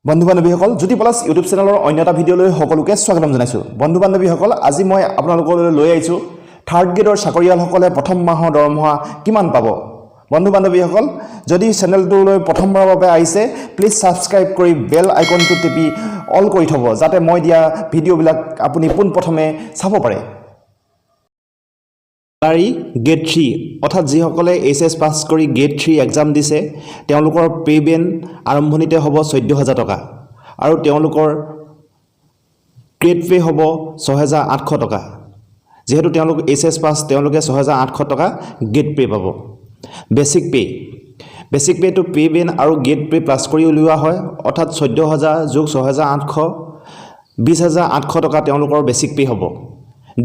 বন্ধু বান্ধৱীসকল জ্যোতি পলাছ ইউটিউব চেনেলৰ অন্য এটা ভিডিঅ'লৈ সকলোকে স্বাগতম জনাইছোঁ। বন্ধু বান্ধৱীসকল আজি মই আপোনালোকলৈ লৈ আহিছোঁ থাৰ্ড গ্ৰেডৰ চাকৰিয়ালসকলে প্ৰথম মাহৰ দৰমহা কিমান পাব। বন্ধু বান্ধৱীসকল যদি চেনেলটোলৈ প্ৰথমবাৰৰ বাবে আহিছে প্লিজ ছাবস্ক্ৰাইব কৰি বেল আইকনটো টিপি অল কৰি থ'ব যাতে মই দিয়া ভিডিঅ'বিলাক আপুনি পোনপ্ৰথমে চাব পাৰে। চেলাৰী গ্ৰেড 3 অৰ্থাৎ যিসকলে এইচএছ পাছ কৰি গ্ৰেড 3 এক্সাম দিছে তেওঁলোকৰ পে বেন আৰম্ভণিতে হ'ব 14,000 টকা আৰু তেওঁলোকৰ গ্ৰেড পে হ'ব 6,800 টকা। যেহেতু তেওঁলোক এইচএছ পাছ তেওঁলোকে 6,800 টকা গ্ৰেড পে পাব। বেচিক পেটো পে বেন আৰু গ্ৰেড পে প্লাছ কৰি উলিওৱা হয় অৰ্থাৎ 14,000 যোগ 6,800 20,800 টকা তেওঁলোকৰ বেচিক পে হ'ব।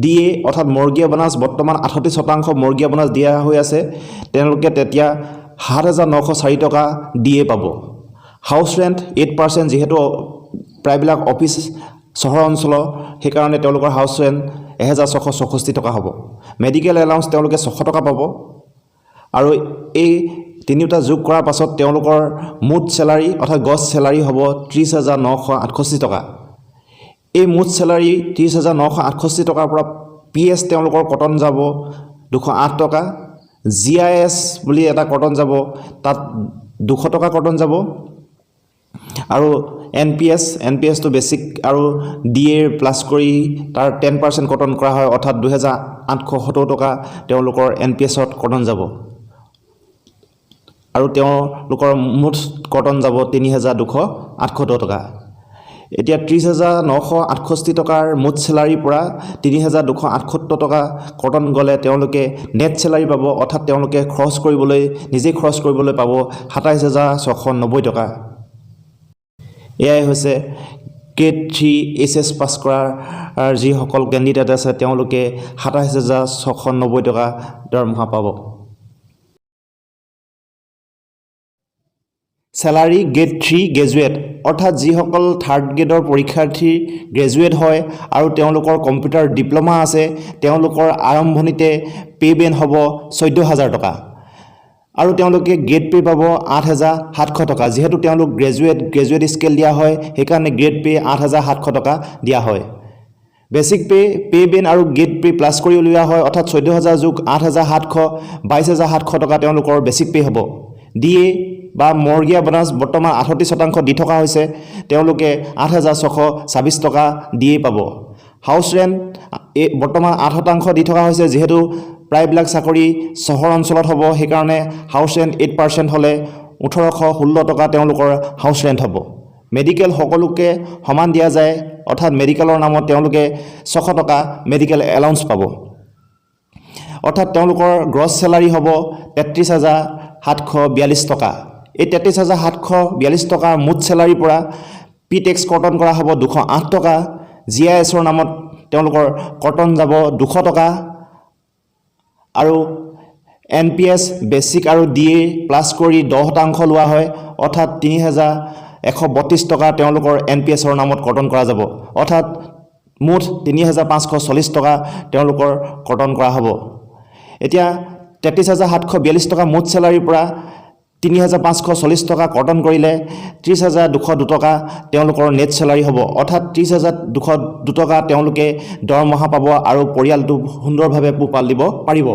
ডিএ অৰ্থাৎ মৰ্গীয়া বোনাছ বৰ্তমান 38% মৰ্গীয়া বোনাছ দিয়া হৈ আছে তেওঁলোকে তেতিয়া 7,904 টকা ডিএ পাব। হাউচ ৰেণ্ট 8% যেহেতু প্ৰায়বিলাক অফিচ চহৰ অঞ্চলৰ সেইকাৰণে তেওঁলোকৰ হাউচ ৰেণ্ট 1,664 টকা হ'ব। মেডিকেল এলাউন্স তেওঁলোকে 600 টকা পাব আৰু এই তিনিটা যোগ কৰাৰ পাছত তেওঁলোকৰ মুঠ চেলাৰী অৰ্থাৎ গছ চেলাৰী হ'ব 30,968 টকা। এই মুঠ চেলাৰী 30,968 টকাৰ পৰা পিএছ তেওঁলোকৰ কটন যাব 208 টকা, জিআইএছ বুলি এটা কটন যাব তাত 200 টকা কটন যাব আৰু এনপিএছটো বেচিক আৰু ডিএ প্লাছ কৰি তাৰ 10% কটন কৰা হয় অৰ্থাৎ 2,870 টকা তেওঁলোকৰ এনপিএছত কটন যাব আৰু তেওঁলোকৰ মুঠ কটন যাব 3,278 টকা। এতিয়া 30,968 টকাৰ মুঠ চেলাৰীৰ পৰা 3,278 টকা কটন গ'লে তেওঁলোকে নেট চেলাৰী পাব অৰ্থাৎ তেওঁলোকে নিজেই খৰচ কৰিবলৈ পাব 27,690 টকা। এয়াই হৈছে গ্ৰেড 3 এইচএছ পাছ কৰাৰ যিসকল কেণ্ডিডেট আছে তেওঁলোকে 27,690 টকা দৰমহা পাব। চেলাৰী গ্ৰেড 3 গ্ৰেজুৱেট অৰ্থাৎ যিসকল থাৰ্ড গ্ৰেডৰ পৰীক্ষাৰ্থী গ্ৰেজুৱেট হয় আৰু তেওঁলোকৰ কম্পিউটাৰ ডিপ্ল'মা আছে তেওঁলোকৰ আৰম্ভণিতে পে বেন হ'ব 14,000 টকা আৰু তেওঁলোকে গ্ৰেড পে পাব 8,700 টকা। যিহেতু তেওঁলোক গ্ৰেজুৱেট স্কেল দিয়া হয় সেইকাৰণে গ্ৰেড পে 8,700 টকা দিয়া হয়। বেচিক পে বেন আৰু গ্ৰেড পে প্লাছ কৰি উলিওৱা হয় অৰ্থাৎ 14,000 যোগ 8,700 22,700 টকা তেওঁলোকৰ বেচিক পে হ'ব। ডিএ বা মৰ্গীয়া বোনাছ বৰ্তমান 38% দি থকা হৈছে তেওঁলোকে 8,626 টকা ডিএ পাব। হাউচ ৰেণ্ট বৰ্তমান 8% দি থকা হৈছে যিহেতু প্ৰায়বিলাক চাকৰি চহৰ অঞ্চলত হ'ব সেইকাৰণে হাউচ ৰেণ্ট 8% হ'লে 1,816 টকা তেওঁলোকৰ হাউচ ৰেণ্ট হ'ব। মেডিকেল সকলোকে সমান দিয়া যায় অৰ্থাৎ মেডিকেলৰ নামত তেওঁলোকে 600 টকা মেডিকেল এলাউন্স পাব অৰ্থাৎ তেওঁলোকৰ গ্ৰছ চেলাৰী হ'ব 33,742 টকা। এই 33,742 টকা মুঠ চেলাৰীৰ পৰা পি টেক্স কটন কৰা হ'ব 208 টকা, জিআইএছৰ নামত তেওঁলোকৰ কটন যাব 200 টকা আৰু এনপিএছ বেচিক আৰু ডিএ প্লাছ কৰি 10% লোৱা হয় অৰ্থাৎ 3,132 টকা তেওঁলোকৰ এনপিএছৰ নামত কটন কৰা যাব অৰ্থাৎ মুঠ 3,540 টকা তেওঁলোকৰ কটন কৰা হ'ব। এতিয়া 33,742 টকা মুঠ চেলাৰীৰ পৰা 3,540 টকা কটন কৰিলে 30,202 টকা তেওঁলোকৰ নেট চেলাৰী হ'ব অৰ্থাৎ 30,202 টকা তেওঁলোকে দৰমহা পাব আৰু পৰিয়ালটো সুন্দৰভাৱে পোহপাল দিব পাৰিব।